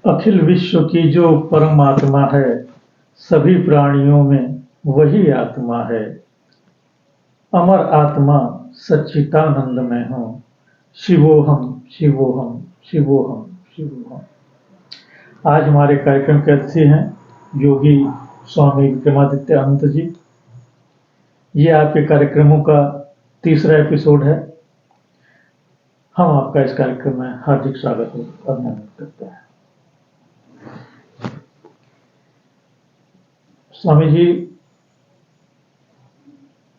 अखिल विश्व की जो परमात्मा है, सभी प्राणियों में वही आत्मा है। अमर आत्मा सच्चिदानंद में हूँ। शिवोहम शिवोहम शिवोहम शिवोहम। आज हमारे कार्यक्रम के अतिथि हैं योगी स्वामी विक्रमादित्य अनंत जी। ये आपके कार्यक्रमों का तीसरा एपिसोड है। हम आपका इस कार्यक्रम में हार्दिक स्वागत और अभिनंदन करते हैं। स्वामी जी,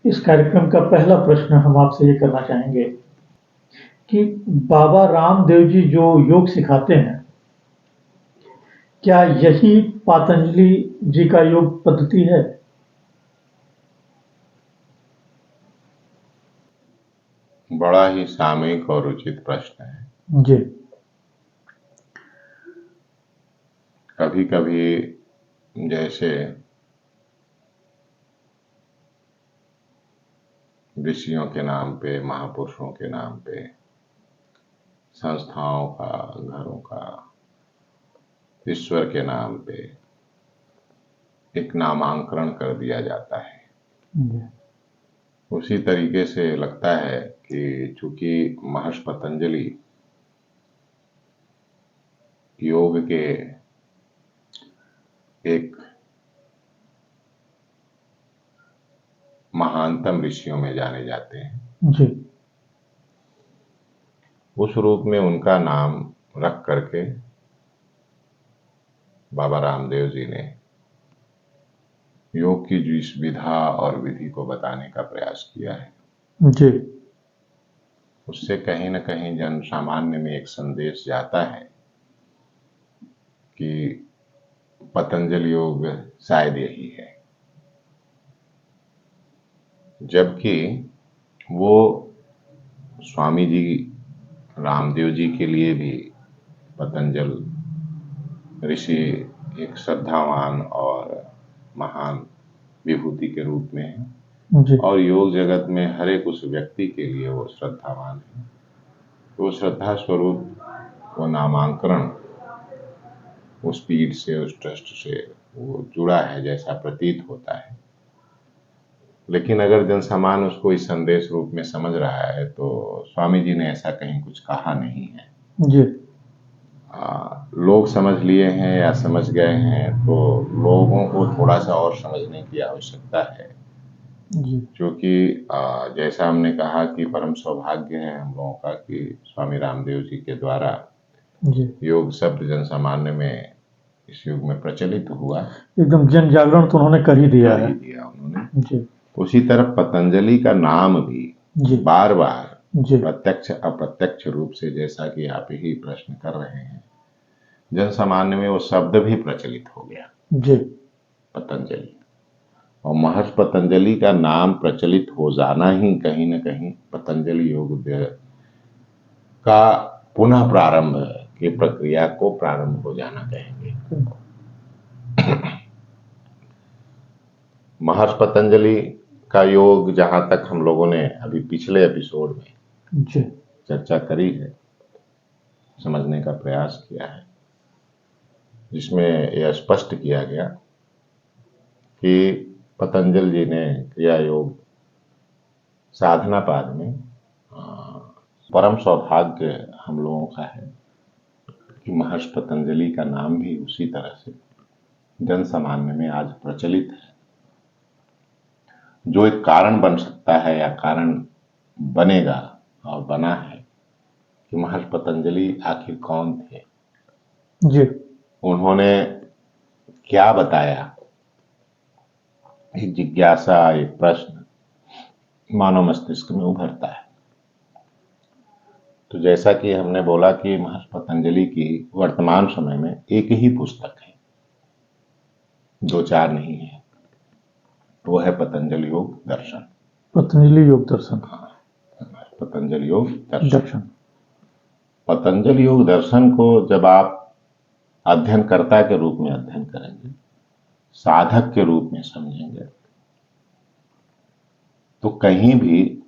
इस कार्यक्रम का पहला प्रश्न हम आपसे ये करना चाहेंगे कि बाबा रामदेव जी जो योग सिखाते हैं, क्या यही पतंजलि जी का योग पद्धति है? बड़ा ही सामयिक और उचित प्रश्न है। जी। कभी कभी जैसे ऋषियों के नाम पे, महापुरुषों के नाम पे, संस्थाओं का, घरों का, ईश्वर के नाम पे एक नामांकरण कर दिया जाता है। जी। उसी तरीके से लगता है कि चूंकि महर्षि पतंजलि योग के एक महानतम ऋषियों में जाने जाते हैं, जी। उस रूप में उनका नाम रख करके बाबा रामदेव जी ने योग की जिस विधा और विधि को बताने का प्रयास किया है, जी। उससे कहीं न कहीं जन सामान्य में एक संदेश जाता है कि पतंजलि योग शायद यही है। जबकि वो स्वामी जी रामदेव जी के लिए भी पतंजल ऋषि एक श्रद्धावान और महान विभूति के रूप में है। जी। और योग जगत में हर एक उस व्यक्ति के लिए वो श्रद्धावान है। तो श्रद्धा स्वरूप वो नामांकरण उस पीठ से, उस ट्रस्ट से वो जुड़ा है जैसा प्रतीत होता है। लेकिन अगर जनसामान्य उसको इस संदेश रूप में समझ रहा है तो स्वामी जी ने ऐसा कहीं कुछ कहा नहीं है। जी। लोग समझ लिए हैं या समझ गए हैं तो लोगों को थोड़ा सा और समझने की आवश्यकता है। क्योंकि जैसा हमने कहा कि परम सौभाग्य है हम लोगों का कि स्वामी रामदेव जी के द्वारा योग शब्द जनसामान्य में इस युग में प्रचलित हुआ। एकदम जन जागरण तो उन्होंने कर ही दिया है। उन्होंने जी। उसी तरह पतंजलि का नाम भी बार बार प्रत्यक्ष अप्रत्यक्ष रूप से, जैसा कि आप ही प्रश्न कर रहे हैं, जनसामान्य में वो शब्द भी प्रचलित हो गया जी। पतंजलि। और महर्षि पतंजलि का नाम प्रचलित हो जाना ही कहीं न कहीं पतंजलि योग का पुनः प्रारंभ की प्रक्रिया को प्रारंभ हो जाना कहेंगे। महर्षि पतंजलि का योग जहां तक हम लोगों ने अभी पिछले एपिसोड में चर्चा करी है, समझने का प्रयास किया है, जिसमें यह स्पष्ट किया गया कि पतंजलि जी ने क्रिया योग साधना पाद में परम सौभाग्य हम लोगों का है कि महर्षि पतंजलि का नाम भी उसी तरह से जन सामान्य में आज प्रचलित है। जो एक कारण बन सकता है या कारण बनेगा और बना है कि महर्षि पतंजलि आखिर कौन थे जी। उन्होंने क्या बताया, एक जिज्ञासा, एक प्रश्न मानव मस्तिष्क में उभरता है। तो जैसा कि हमने बोला कि महर्षि पतंजलि की वर्तमान समय में एक ही पुस्तक है, दो चार नहीं है, वो है पतंजलि योग दर्शन। पतंजलि योग दर्शन। पतंजलि योग दर्शन। पतंजलि योग दर्शन को जब आप अध्ययनकर्ता के रूप में अध्ययन करेंगे, साधक के रूप में समझेंगे, तो कहीं भी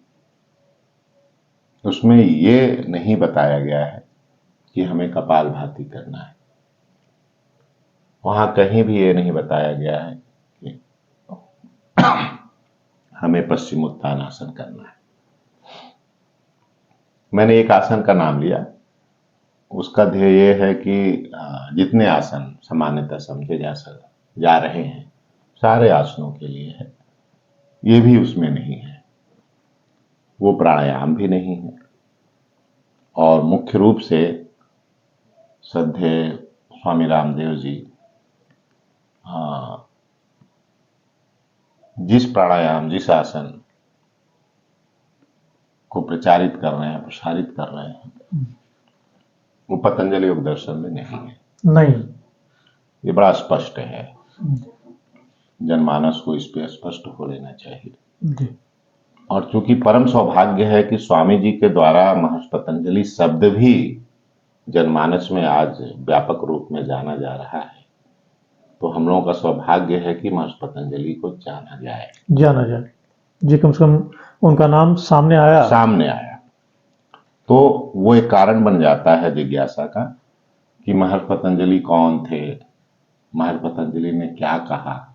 उसमें ये नहीं बताया गया है कि हमें कपालभाति करना है, वहां कहीं भी ये नहीं बताया गया है कि हमें पश्चिमोत्तान आसन करना है। मैंने एक आसन का नाम लिया, उसका ध्येय ये है कि जितने आसन सामान्यतः समझे जा रहे हैं सारे आसनों के लिए है, ये भी उसमें नहीं है, वो प्राणायाम भी नहीं है। और मुख्य रूप से श्रद्धेय स्वामी रामदेव जी जिस प्राणायाम, जिस आसन को प्रचारित कर रहे हैं, प्रसारित कर रहे हैं, वो पतंजलि योग दर्शन में नहीं है। नहीं, ये बड़ा स्पष्ट है, जनमानस को इस पे स्पष्ट हो लेना चाहिए जी। और चूंकि परम सौभाग्य है कि स्वामी जी के द्वारा महर्षि पतंजलि शब्द भी जनमानस में आज व्यापक रूप में जाना जा रहा है, तो हम लोगों का सौभाग्य है कि महर्षि पतंजलि को जाना जाए जी। कम से कम उनका नाम सामने आया तो वो एक कारण बन जाता है जिज्ञासा का कि महर्षि पतंजलि कौन थे, महर्षि पतंजलि ने क्या कहा,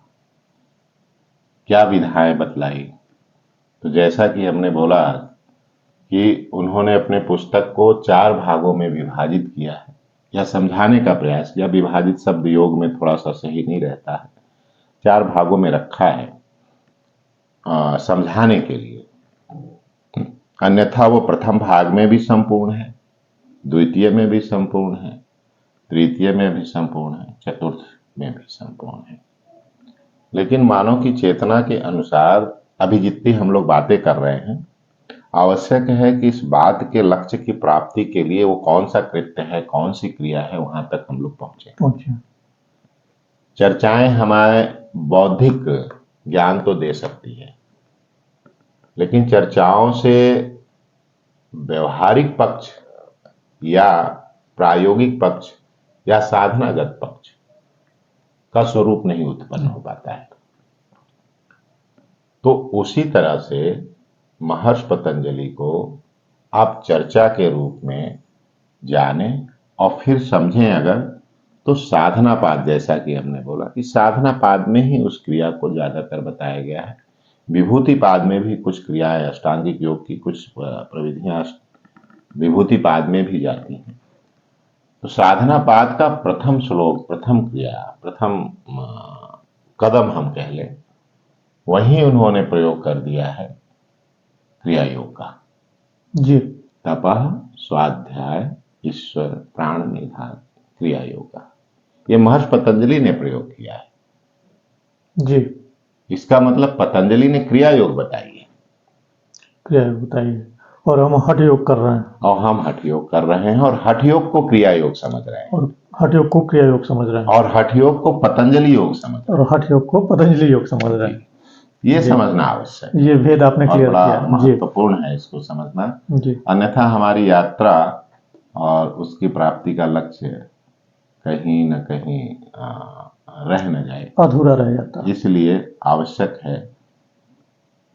क्या विधाएं बतलाई। तो जैसा कि हमने बोला कि उन्होंने अपने पुस्तक को 4 भागों में विभाजित किया है, या समझाने का प्रयास किया। विभाजित शब्द योग में थोड़ा सा सही नहीं रहता है, 4 भागों में रखा है समझाने के लिए। अन्यथा वो प्रथम भाग में भी संपूर्ण है, द्वितीय में भी संपूर्ण है, तृतीय में भी संपूर्ण है, चतुर्थ में भी संपूर्ण है। लेकिन मानव की चेतना के अनुसार अभी जितनी हम लोग बातें कर रहे हैं, आवश्यक है कि इस बात के लक्ष्य की प्राप्ति के लिए वो कौन सा कृत्य है, कौन सी क्रिया है, वहां तक हम लोग पहुंचे। चर्चाएं हमारे बौद्धिक ज्ञान तो दे सकती है, लेकिन चर्चाओं से व्यवहारिक पक्ष या प्रायोगिक पक्ष या साधनागत पक्ष का स्वरूप नहीं उत्पन्न हो पाता है। तो उसी तरह से महर्षि पतंजलि को आप चर्चा के रूप में जाने और फिर समझें अगर, तो साधना पाद, जैसा कि हमने बोला कि साधना पाद में ही उस क्रिया को ज्यादातर बताया गया है। विभूति पाद में भी कुछ क्रियाएं, अष्टांगिक योग की कुछ प्रविधियां विभूति पाद में भी जाती हैं। तो साधना पाद का प्रथम श्लोक, प्रथम क्रिया, प्रथम कदम हम कह लें, वहीं उन्होंने प्रयोग कर दिया है क्रिया योग का जी। तपः स्वाध्याय ईश्वर प्राण निधान क्रिया योग का, ये महर्षि पतंजलि ने प्रयोग किया है जी। इसका मतलब पतंजलि ने क्रिया योग बताई है, क्रिया योग बताइए, और हम हठ योग कर रहे हैं, और हम हठ योग कर रहे हैं, और हठ योग को क्रिया योग समझ रहे हैं, और हठ योग को क्रिया योग समझ रहे हैं, और हठ योग को पतंजलि योग समझ रहे हैं, और हठ योग को पतंजलि योग समझ रहे हैं। ये समझना आवश्यक है, ये भेद आपने क्लियर किया। महत्वपूर्ण है इसको समझना जी। अन्यथा हमारी यात्रा और उसकी प्राप्ति का लक्ष्य कहीं न कहीं रह न जाए, अधूरा रह जाता। इसलिए आवश्यक है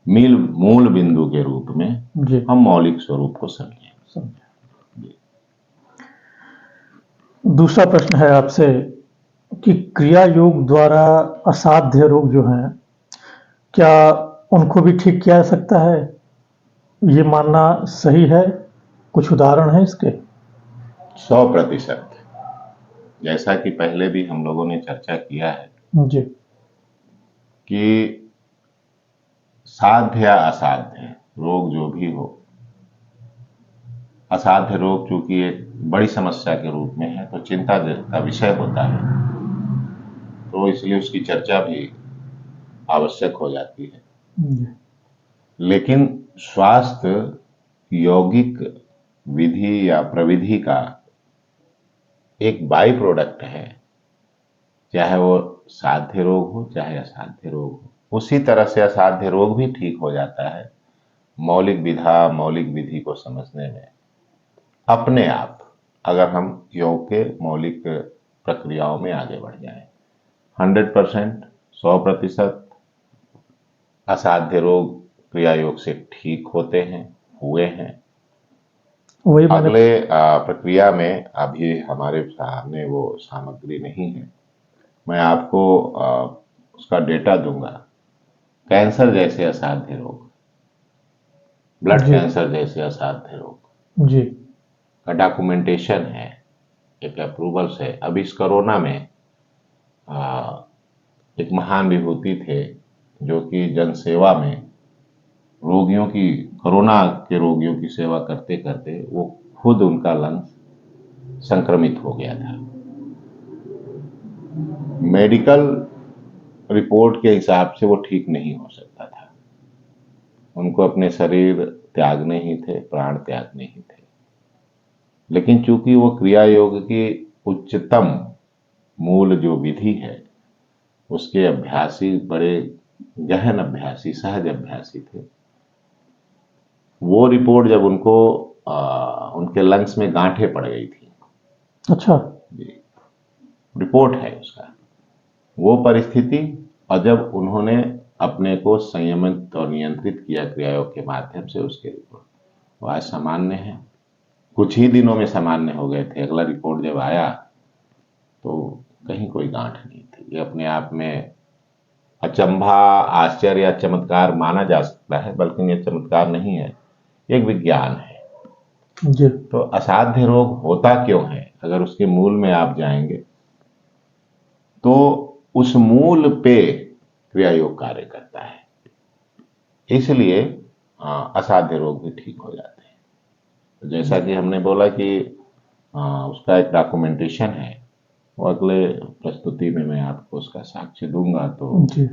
मूल बिंदु के रूप में जी। हम मौलिक स्वरूप को समझें। दूसरा प्रश्न है आपसे कि क्रिया योग द्वारा असाध्य रोग जो हैं, क्या उनको भी ठीक किया जा सकता है? ये मानना सही है? कुछ उदाहरण है इसके? 100%, जैसा कि पहले भी हम लोगों ने चर्चा किया है जी। कि साध्य या असाध्य रोग जो भी हो, असाध्य रोग चूंकि एक बड़ी समस्या के रूप में है तो चिंता का विषय होता है, तो इसलिए उसकी चर्चा भी आवश्यक हो जाती है। लेकिन स्वास्थ्य यौगिक विधि या प्रविधि का एक बाई प्रोडक्ट है, चाहे वो साध्य रोग हो चाहे असाध्य रोग हो। उसी तरह से असाध्य रोग भी ठीक हो जाता है मौलिक विधि को समझने में अपने आप, अगर हम योग के मौलिक प्रक्रियाओं में आगे बढ़ जाएं। 100%, 100% असाध्य रोग क्रिया योग से ठीक होते हैं, हुए हैं। अगले प्रक्रिया में अभी हमारे सामने वो सामग्री नहीं है, मैं आपको उसका डेटा दूंगा। कैंसर जैसे असाध्य रोग, ब्लड जी कैंसर जैसे असाध्य रोग जी का डॉक्यूमेंटेशन है, एक अप्रूवल्स है। अब इस कोरोना में आ, एक महान विभूति थे जो कि जनसेवा में रोगियों की, कोरोना के रोगियों की सेवा करते करते वो खुद, उनका लंग्स संक्रमित हो गया था। मेडिकल रिपोर्ट के हिसाब से वो ठीक नहीं हो सकता था, उनको अपने शरीर त्यागने ही थे, प्राण त्यागने ही थे। लेकिन चूंकि वो क्रिया योग की उच्चतम मूल जो विधि है उसके अभ्यासी, बड़े गहन अभ्यासी, सहज अभ्यासी थे, वो रिपोर्ट जब उनको उनके लंग्स में गांठें पड़ गई थी। अच्छा। जी, रिपोर्ट है उसका, वो परिस्थिति, और जब उन्होंने अपने को संयमित और नियंत्रित किया क्रियायोग के माध्यम से, उसके रिपोर्ट वो आज सामान्य है, कुछ ही दिनों में सामान्य हो गए थे। अगला रिपोर्ट जब आया तो कहीं कोई गांठ नहीं थी। ये अपने आप में अचंभा, आश्चर्य या चमत्कार माना जा सकता है, बल्कि ये चमत्कार नहीं है, एक विज्ञान है। जी तो असाध्य रोग होता क्यों है, अगर उसके मूल में आप जाएंगे तो उस मूल पे क्रिया योग कार्य करता है, इसलिए असाध्य रोग भी ठीक हो जाते हैं। तो जैसा कि हमने बोला कि उसका एक डॉक्यूमेंटेशन है, वो अगले प्रस्तुति में मैं आपको उसका साक्ष्य दूंगा, तो जी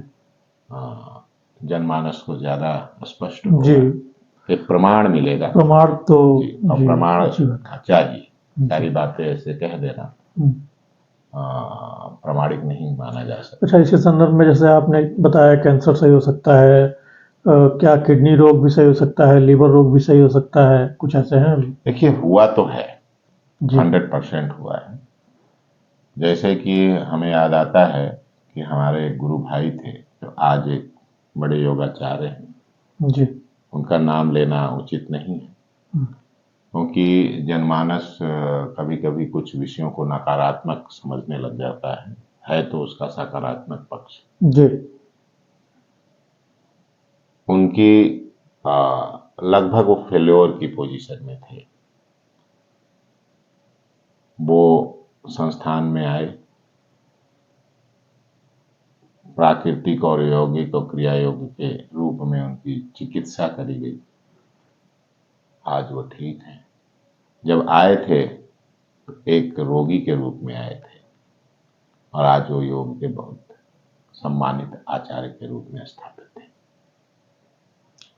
जनमानस को ज्यादा स्पष्ट जी। होगा, एक प्रमाण मिलेगा। प्रमाण तो जी, और जी प्रमाण अच्छी बात है। चाहिए, जी। सारी बातें ऐसे कह देना हम्म। प्रामाणिक नहीं माना जा सकता। अच्छा, इसी संदर्भ में जैसे आपने बताया कैंसर सही हो सकता है, क्या किडनी रोग भी सही हो सकता है, लीवर रोग भी सही हो सकता है, कुछ ऐसे हैं? देखिए, हुआ तो है, जी 100% हुआ है। जैसे कि हमें याद आता है कि हमारे एक गुरु भाई थे जो आज एक बड़े योगाचार्य हैं, जी। उनका नाम लेना उचित नहीं है, हम्म। क्योंकि जनमानस कभी कभी कुछ विषयों को नकारात्मक समझने लग जाता है तो उसका सकारात्मक पक्ष। जी उनकी लगभग वो फेल्योर की पोजीशन में थे। वो संस्थान में आए, प्राकृतिक और यौगिक और क्रिया योग के रूप में उनकी चिकित्सा करी गई, आज वो ठीक हैं। जब आए थे तो एक रोगी के रूप में आए थे, और आज वो योग के बहुत सम्मानित आचार्य के रूप में स्थापित थे।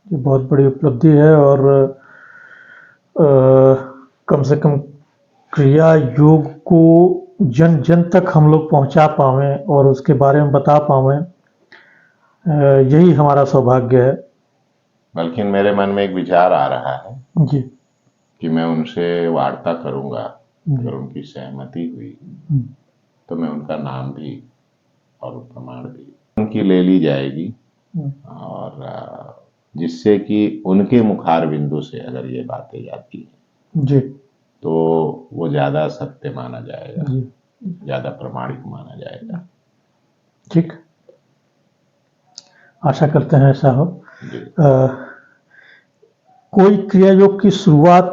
ये बहुत बड़ी उपलब्धि है, और कम से कम क्रिया योग को जन जन तक हम लोग पहुंचा पावें और उसके बारे में बता पावें, यही हमारा सौभाग्य है। बल्कि मेरे मन में एक विचार आ रहा है जी कि मैं उनसे वार्ता करूंगा, जी। अगर उनकी सहमति हुई हम्म। तो मैं उनका नाम भी और प्रमाण भी उनकी ले ली जाएगी, और जिससे कि उनके मुखार बिंदु से अगर ये बातें जाती हैं जी तो वो ज्यादा सत्य माना जाएगा, जी। ज्यादा प्रमाणिक माना जाएगा। ठीक, आशा करते हैं ऐसा हो। जी। कोई क्रिया योग की शुरुआत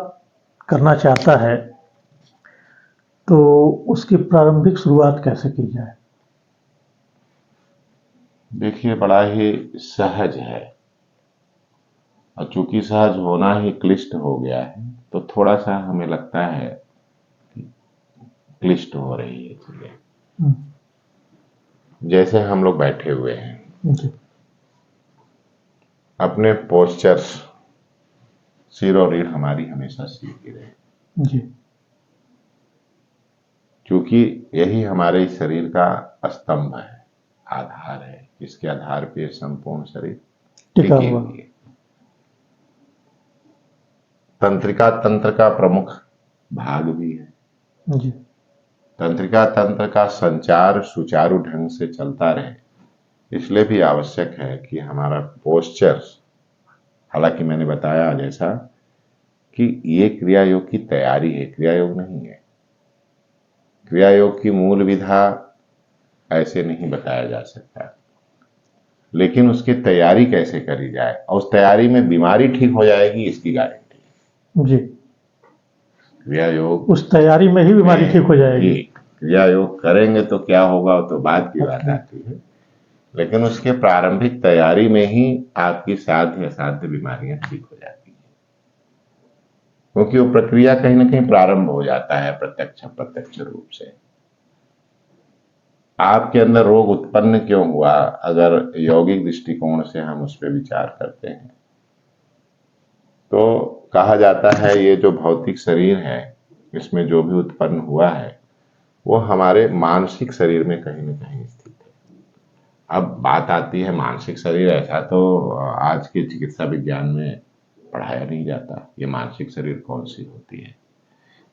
करना चाहता है तो उसकी प्रारंभिक शुरुआत कैसे की जाए? देखिए, बड़ा ही सहज है, और चूंकि सहज होना ही क्लिष्ट हो गया है तो थोड़ा सा हमें लगता है कि क्लिष्ट हो रही है चीजें। जैसे हम लोग बैठे हुए हैं, जी अपने पोस्चर्स, सिर और रीढ़ हमारी हमेशा सीधी रहे, जी क्योंकि यही हमारे शरीर का स्तंभ है, आधार है, इसके आधार पे संपूर्ण शरीर टिका टिकी हुआ। हुई है। तंत्रिका तंत्र का प्रमुख भाग भी है। जी तंत्रिका तंत्र का संचार सुचारू ढंग से चलता रहे, इसलिए भी आवश्यक है कि हमारा पोस्चर, हालांकि मैंने बताया जैसा कि ये क्रिया योग की तैयारी है, क्रिया योग नहीं है। क्रिया योग की मूल विधा ऐसे नहीं बताया जा सकता, लेकिन उसकी तैयारी कैसे करी जाए और उस तैयारी में बीमारी ठीक हो जाएगी इसकी गारंटी। जी, क्रिया योग उस तैयारी में ही बीमारी ठीक हो जाएगी। जी, क्रिया योग करेंगे तो क्या होगा वो तो बाद की बात आती है, लेकिन उसके प्रारंभिक तैयारी में ही आपकी साध्य असाध्य बीमारियां ठीक हो जाती हैं, क्योंकि वो प्रक्रिया कहीं ना कहीं प्रारंभ हो जाता है प्रत्यक्ष अप्रत्यक्ष रूप से। आपके अंदर रोग उत्पन्न क्यों हुआ, अगर यौगिक दृष्टिकोण से हम उस पर विचार करते हैं तो कहा जाता है ये जो भौतिक शरीर है इसमें जो भी उत्पन्न हुआ है वो हमारे मानसिक शरीर में कहीं ना कहीं स्थित है। अब बात आती है मानसिक शरीर, ऐसा तो आज के चिकित्सा विज्ञान में पढ़ाया नहीं जाता ये मानसिक शरीर कौन सी होती है,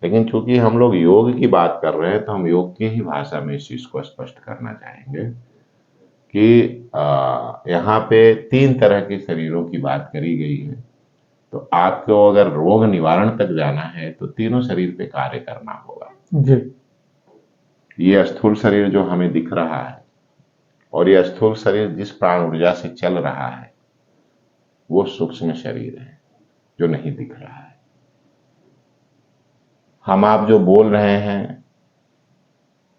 लेकिन चूंकि हम लोग योग की बात कर रहे हैं तो हम योग की ही भाषा में इस चीज को स्पष्ट करना चाहेंगे कि यहाँ पे 3 तरह के शरीरों की बात करी गई है। तो आपको अगर रोग निवारण तक जाना है तो तीनों शरीर पे कार्य करना होगा। जी, ये स्थूल शरीर जो हमें दिख रहा है और ये स्थूल शरीर जिस प्राण ऊर्जा से चल रहा है वो सूक्ष्म शरीर है जो नहीं दिख रहा है। हम आप जो बोल रहे हैं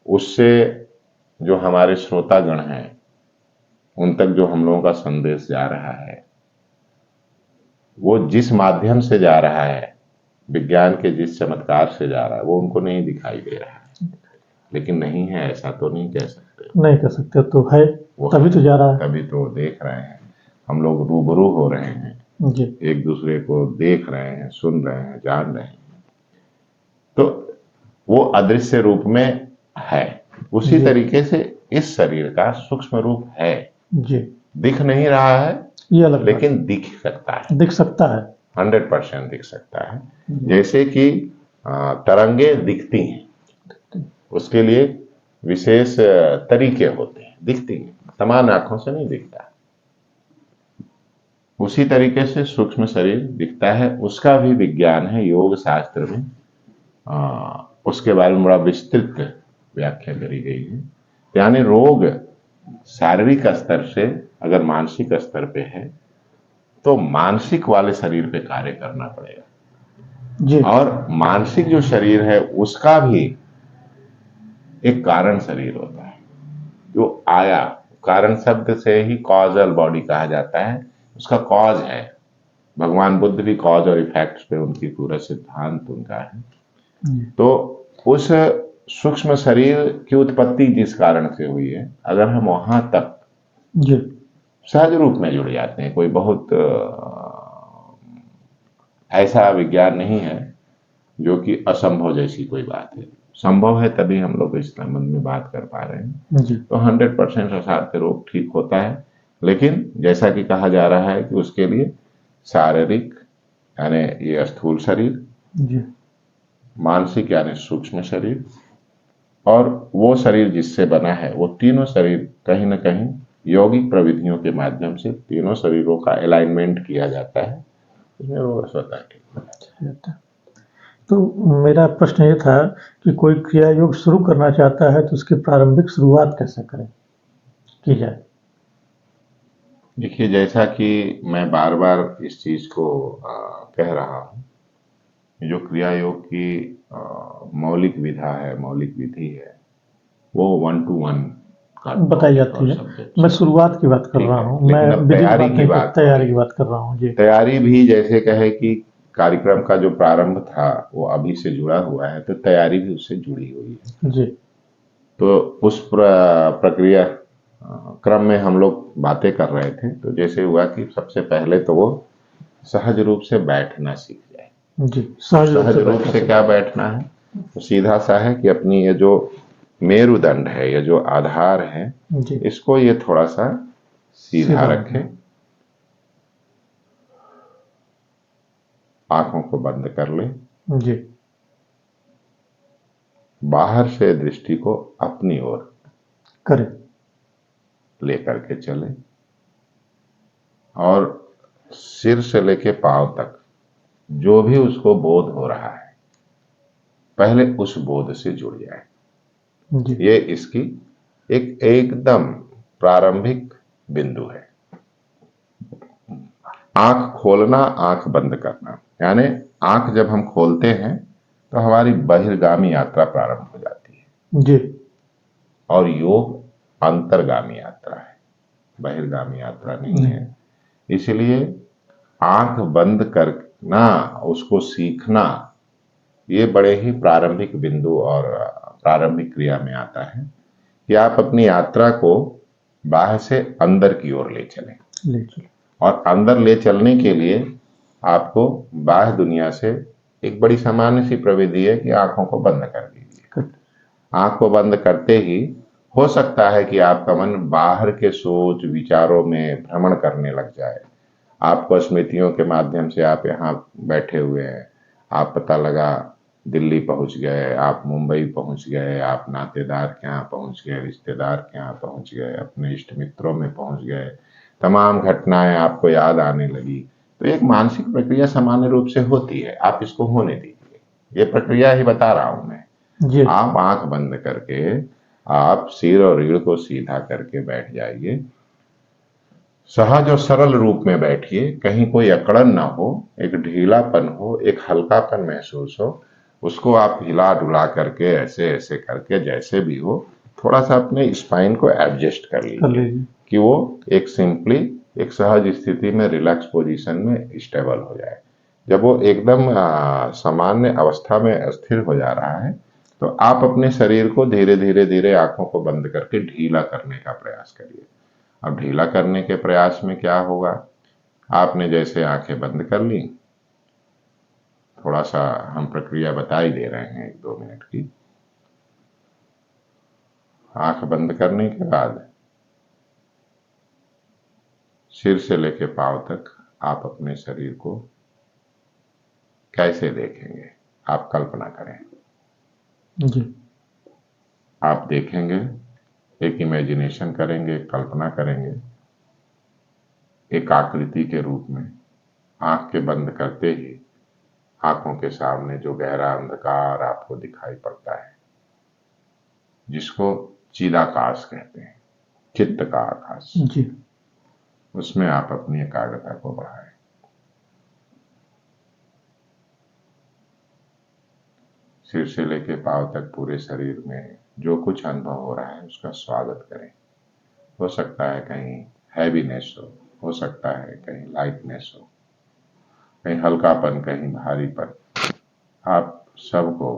उससे जो हमारे श्रोतागण हैं उन तक जो हम लोगों का संदेश जा रहा है वो जिस माध्यम से जा रहा है, विज्ञान के जिस चमत्कार से जा रहा है वो उनको नहीं दिखाई दे रहा है, लेकिन नहीं है ऐसा तो नहीं कह सकते, नहीं कह सकते, तो है तभी तो जा रहा है, तभी तो देख रहे हैं हम लोग, रूबरू हो रहे हैं जी, एक दूसरे को देख रहे हैं, सुन रहे हैं, जान रहे हैं, तो वो अदृश्य रूप में है। उसी तरीके से इस शरीर का सूक्ष्म रूप है, जी, दिख नहीं रहा है ये अलग लेकिन दिख सकता है, दिख सकता है, 100% दिख सकता है। जैसे कि तरंगे दिखती हैं, उसके लिए विशेष तरीके होते हैं, दिखती हैं, समान आंखों से नहीं दिखता। उसी तरीके से सूक्ष्म शरीर दिखता है, उसका भी विज्ञान है योग शास्त्र में, उसके बारे में बड़ा विस्तृत व्याख्या करी गई है। यानी रोग शारीरिक स्तर से अगर मानसिक स्तर पे है तो मानसिक वाले शरीर पे कार्य करना पड़ेगा जी, और मानसिक जो शरीर है उसका भी एक कारण शरीर होता है जो आया, कारण शब्द से ही कॉजल बॉडी कहा जाता है, उसका कॉज है। भगवान बुद्ध भी कॉज और इफेक्ट पे उनकी पूरा सिद्धांत उनका है। तो उस सूक्ष्म शरीर की उत्पत्ति जिस कारण से हुई है, अगर हम वहां तक जी, सहज रूप में जुड़ जाते हैं, कोई बहुत ऐसा विज्ञान नहीं है जो कि असंभव जैसी कोई बात है, संभव है तभी हम लोग इस संबंध में बात कर पा रहे हैं। जी, तो 100% असाध्य रोग ठीक होता है, लेकिन जैसा कि कहा जा रहा है कि उसके लिए शारीरिक यानी ये स्थूल शरीर, जी, मानसिक यानी सूक्ष्म शरीर और वो शरीर जिससे बना है, वो तीनों शरीर कहीं ना कहीं यौगिक प्रविधियों के माध्यम से तीनों शरीरों का अलाइनमेंट किया जाता है, इसमें रोग स्वतः ठीक होता है। तो मेरा प्रश्न ये था कि कोई क्रिया योग शुरू करना चाहता है तो उसकी प्रारंभिक शुरुआत कैसे करें, की जाए? देखिए, जैसा कि मैं बार बार इस चीज को कह रहा हूँ, जो क्रिया योग की मौलिक विधा है, मौलिक विधि है, वो 1 to 1 बताई जाती है। मैं शुरुआत की बात कर रहा हूँ, मैं तैयारी की बात कर रहा हूँ जी। तैयारी भी जैसे कहे कि कार्यक्रम का जो प्रारंभ था वो अभी से जुड़ा हुआ है, तो तैयारी भी उससे जुड़ी हुई है जी। तो उस प्रक्रिया क्रम में हम लोग बातें कर रहे थे, तो जैसे हुआ कि सबसे पहले तो वो सहज रूप से बैठना सीख जाए। जी, सहज रूप से क्या बैठना है, तो सीधा सा है कि अपनी ये जो मेरुदंड है, ये जो आधार है, इसको ये थोड़ा सा सीधा रखें, आंखों को बंद कर ले जी, बाहर से दृष्टि को अपनी ओर करें, लेकर के चले और सिर से लेके पांव तक जो भी उसको बोध हो रहा है पहले उस बोध से जुड़ जाए। जी। ये इसकी एक एकदम प्रारंभिक बिंदु है। आंख खोलना, आंख बंद करना, यानी आंख जब हम खोलते हैं तो हमारी बहिर्गामी यात्रा प्रारंभ हो जाती है। जी। और योग अंतर्गामी यात्रा है, बहिर्गामी यात्रा नहीं है। इसलिए आंख बंद करना, उसको सीखना, ये बड़े ही प्रारंभिक बिंदु और प्रारंभिक क्रिया में आता है कि आप अपनी यात्रा को बाहर से अंदर की ओर ले चलें। और अंदर ले चलने के लिए आपको बाह्य दुनिया से एक बड़ी सामान्य सी प्रविधि है कि आंखों को बंद कर दीजिए। आंख को बंद करते ही हो सकता है कि आपका मन बाहर के सोच विचारों में भ्रमण करने लग जाए। आपको स्मृतियों के माध्यम से आप यहाँ बैठे हुए हैं, आप पता लगा दिल्ली पहुंच गए, आप मुंबई पहुंच गए, आप नातेदार के यहाँ पहुंच गए, रिश्तेदार के यहाँ पहुंच गए, अपने इष्ट मित्रों में पहुंच गए, तमाम घटनाएं आपको याद आने लगी। तो एक मानसिक प्रक्रिया सामान्य रूप से होती है, आप इसको होने दीजिए। ये प्रक्रिया ही बता रहा हूं मैं जी। आप आंख बंद करके आप सिर और रीढ़ को सीधा करके बैठ जाइए, सहज और सरल रूप में बैठिए, कहीं कोई अकड़न ना हो, एक ढीलापन हो, एक हल्कापन महसूस हो। उसको आप हिला डुला करके ऐसे ऐसे करके जैसे भी हो थोड़ा सा अपने स्पाइन को एडजस्ट कर लीजिए कि वो एक सिंपली एक सहज स्थिति में रिलैक्स पोजीशन में स्टेबल हो जाए। जब वो एकदम सामान्य अवस्था में स्थिर हो जा रहा है तो आप अपने शरीर को धीरे धीरे धीरे आंखों को बंद करके ढीला करने का प्रयास करिए। अब ढीला करने के प्रयास में क्या होगा, आपने जैसे आंखें बंद कर ली, थोड़ा सा हम प्रक्रिया बता ही दे रहे हैं 1-2 मिनट की। आंख बंद करने के बाद सिर से लेकर पांव तक आप अपने शरीर को कैसे देखेंगे, आप कल्पना करें जी। आप देखेंगे, एक इमेजिनेशन करेंगे, कल्पना करेंगे, एक आकृति के रूप में आंख के बंद करते ही आंखों के सामने जो गहरा अंधकार आपको दिखाई पड़ता है, जिसको चिदाकाश कहते हैं, चित्त का आकाश जी, उसमें आप अपनी एकाग्रता को बढ़ाएं। सिर से लेकर पांव तक पूरे शरीर में जो कुछ अनुभव हो रहा है उसका स्वागत करें। हो सकता है कहीं हैवीनेस हो सकता है कहीं लाइटनेस हो, कहीं हल्कापन, कहीं भारीपन। आप सबको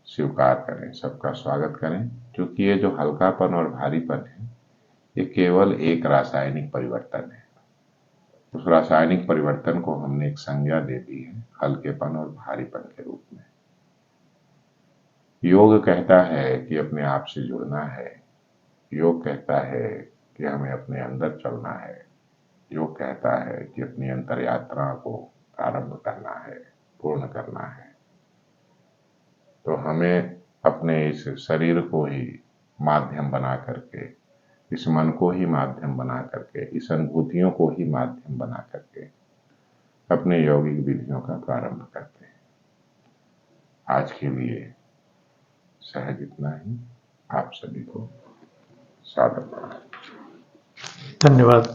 स्वीकार करें, सबका स्वागत करें, क्योंकि ये जो हल्कापन और भारीपन है ये केवल एक रासायनिक परिवर्तन है। उस रासायनिक परिवर्तन को हमने एक संज्ञा दे दी है हल्केपन और भारीपन के रूप में। योग कहता है कि अपने आप से जुड़ना है, योग कहता है कि हमें अपने अंदर चलना है, योग कहता है कि अपनी अंतर यात्रा को प्रारंभ करना है, पूर्ण करना है। तो हमें अपने इस शरीर को ही माध्यम बना करके, इस मन को ही माध्यम बना करके, इस अनुभूतियों को ही माध्यम बना करके अपने यौगिक विधियों का प्रारंभ करते हैं। आज के लिए सहज इतना ही। आप सभी को सादर प्रणाम। धन्यवाद।